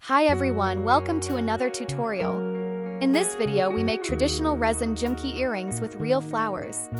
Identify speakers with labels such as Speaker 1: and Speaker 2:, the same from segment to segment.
Speaker 1: Hi everyone, welcome to another tutorial. In this video we make traditional resin Jhumke earrings with real flowers.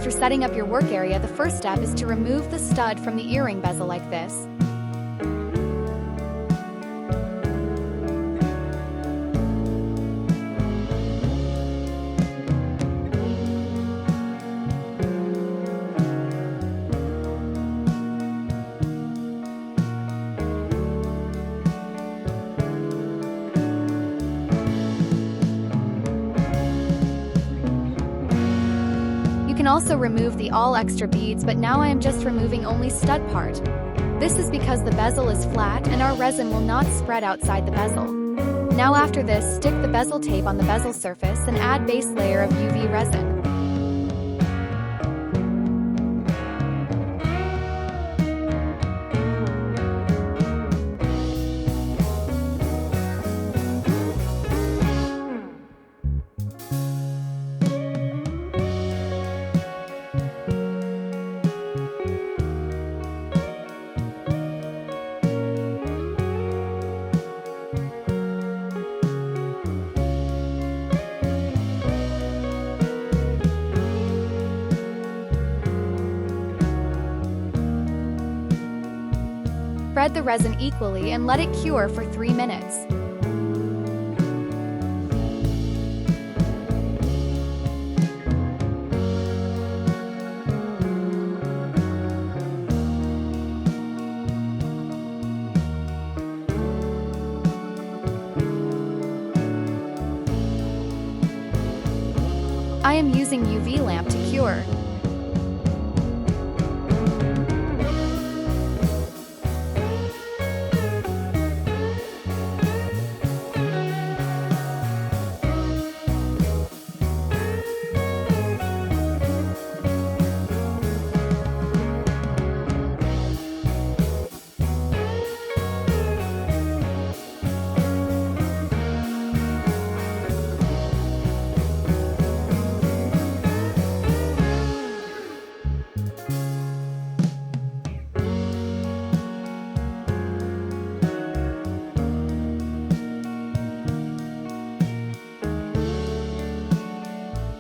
Speaker 1: For setting up your work area, the first step is to remove the stud from the earring bezel like this. You can also remove the all extra beads, but now I am just removing only stud part. This is because the bezel is flat and our resin will not spread outside the bezel. Now after this, stick the bezel tape on the bezel surface and add base layer of UV resin. Spread the resin equally and let it cure for 3 minutes. I am using UV lamp to cure.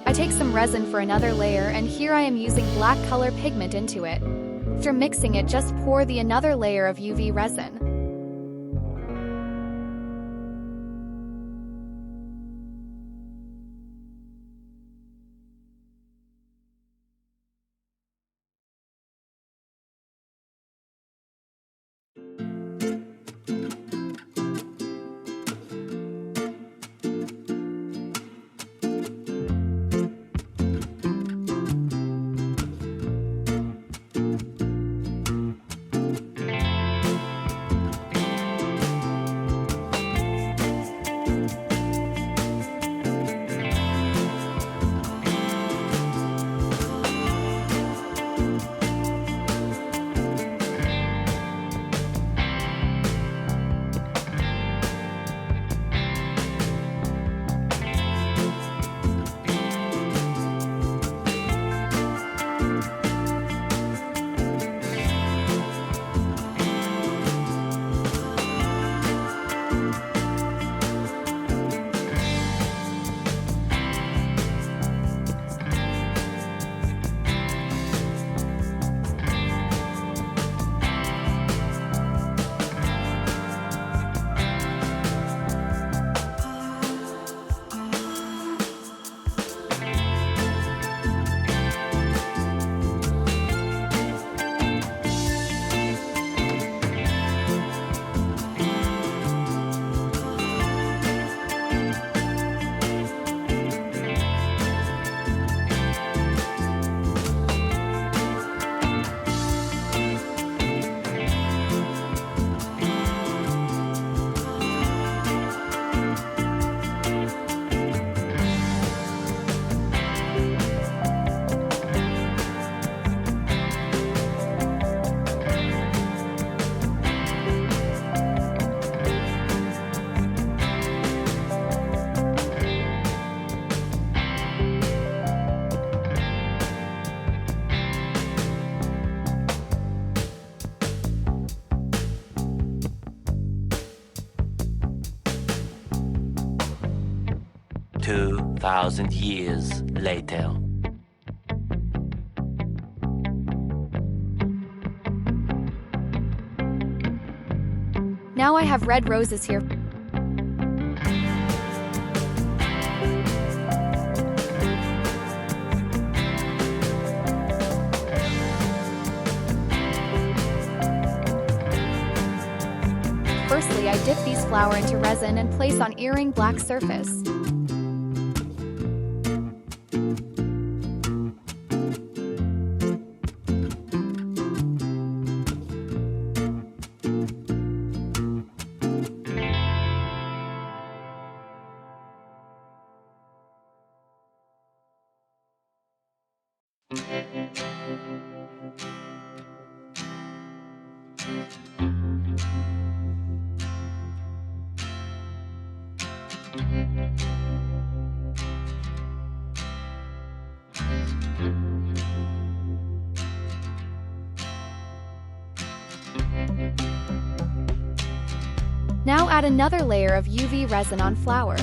Speaker 1: I take some resin for another layer, and here I am using black color pigment into it. After mixing it, just pour the another layer of UV resin.
Speaker 2: 1,000 years later.
Speaker 1: Now I have red roses here. Firstly, I dip these flowers into resin and place on earring black surface. Now add another layer of UV resin on flower.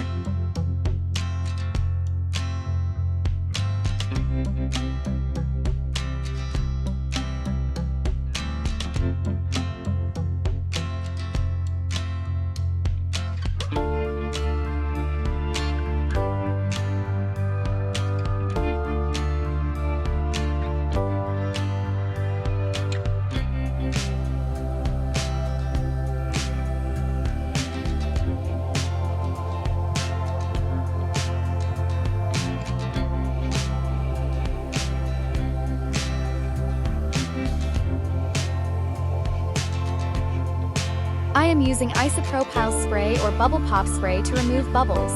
Speaker 1: I am using isopropyl spray or bubble pop spray to remove bubbles.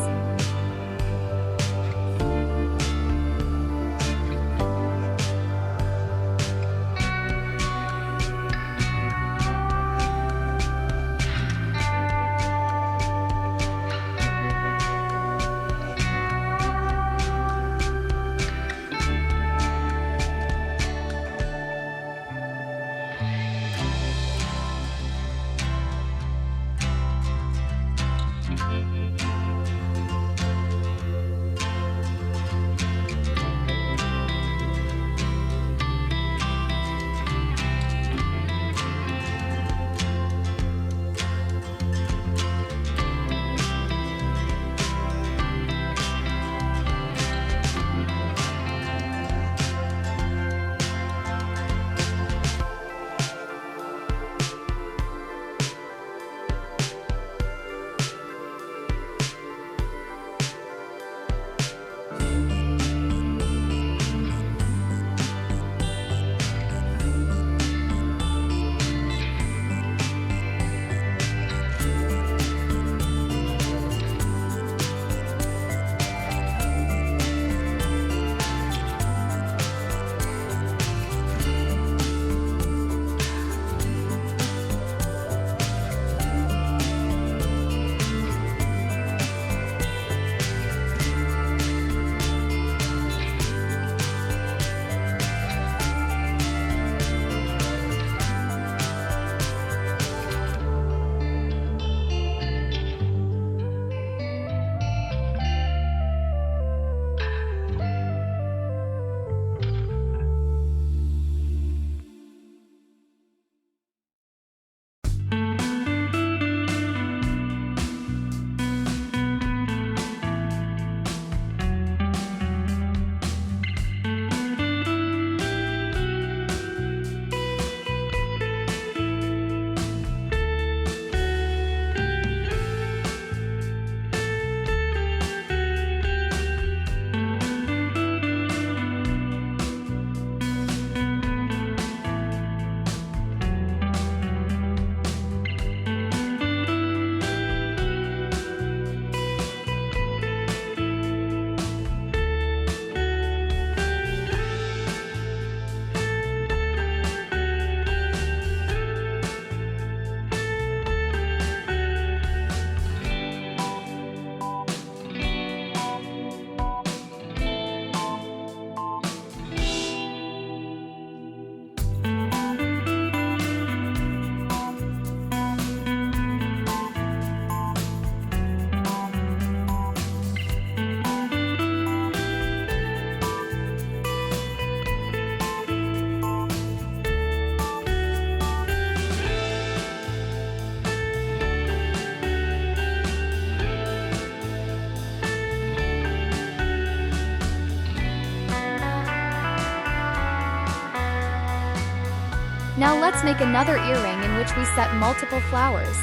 Speaker 1: Now let's make another earring in which we set multiple flowers.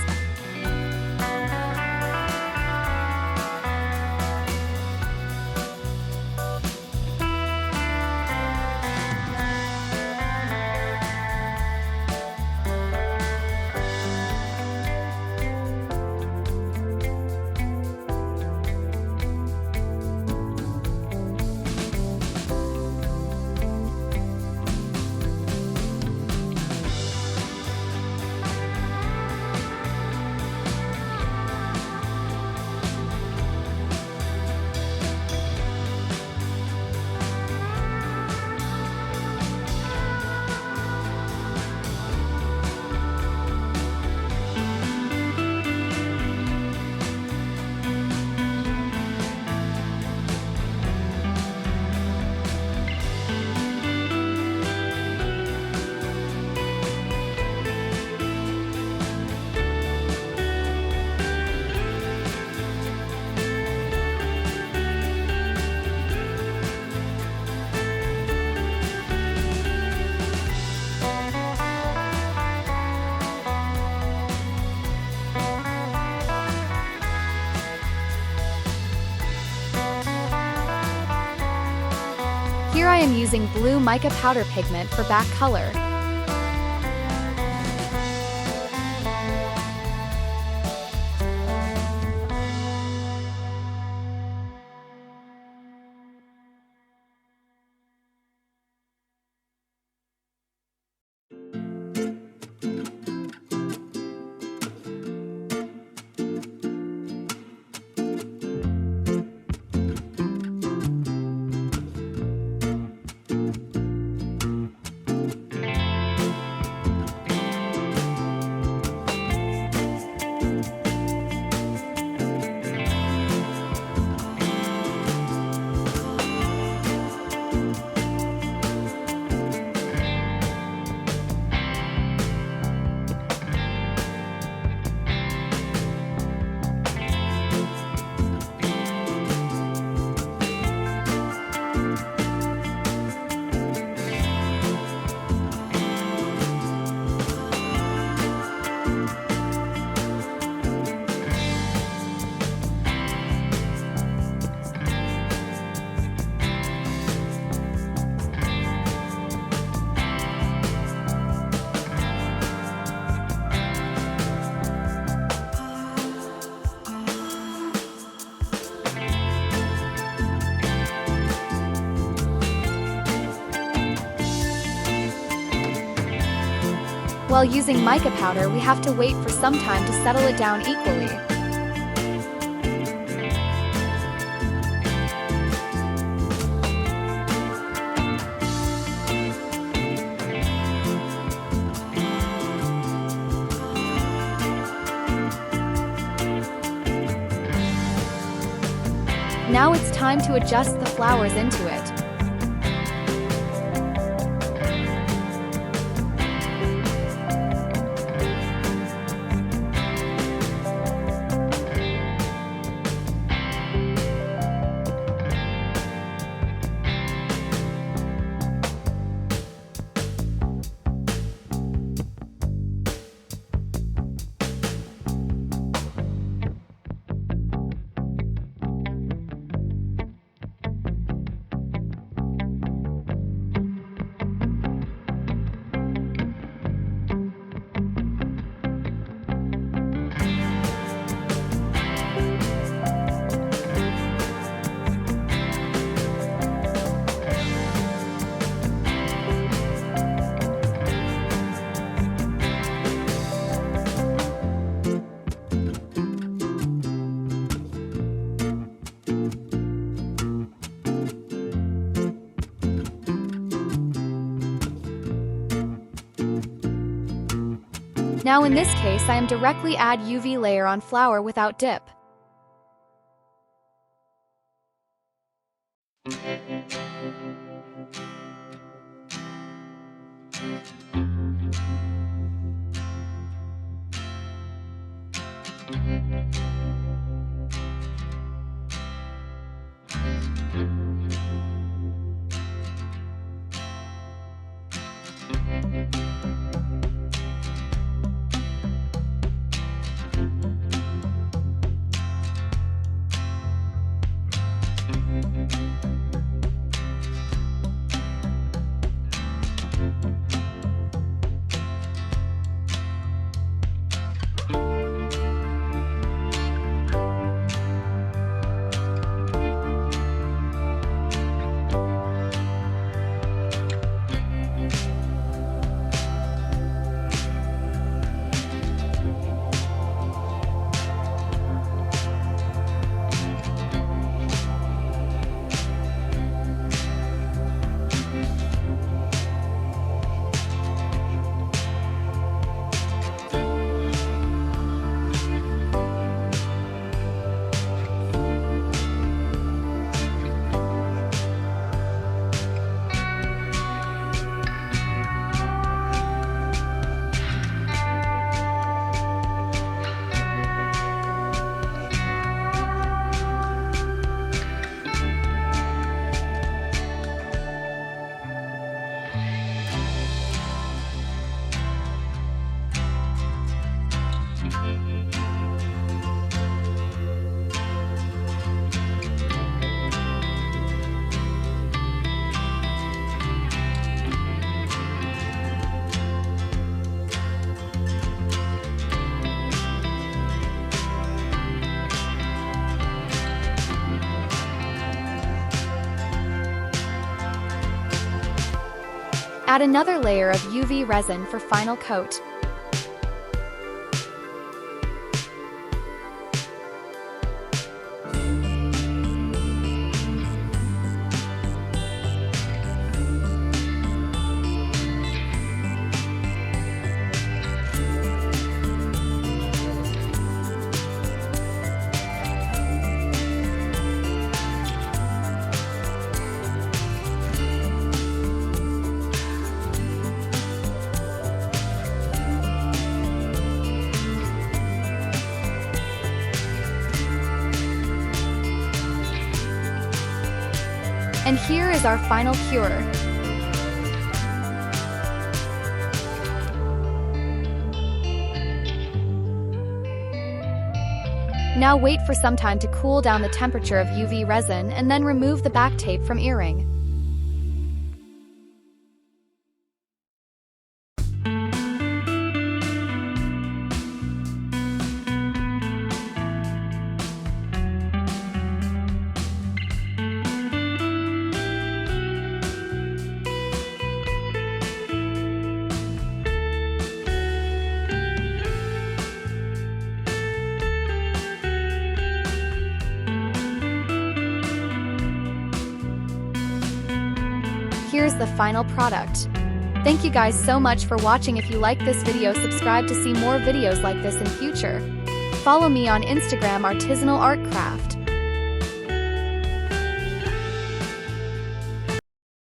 Speaker 1: Here I am using blue mica powder pigment for back color. While using mica powder, we have to wait for some time to settle it down equally. Now it's time to adjust the flowers into it. Now in this case, I am directly add UV layer on flower without dip. Add another layer of UV resin for final coat. And here is our final cure. Now wait for some time to cool down the temperature of UV resin and then remove the back tape from earring. Here's the final product. Thank you guys so much for watching. If you like this video, subscribe to see more videos like this in future. Follow me on Instagram, Artisanal Art Craft.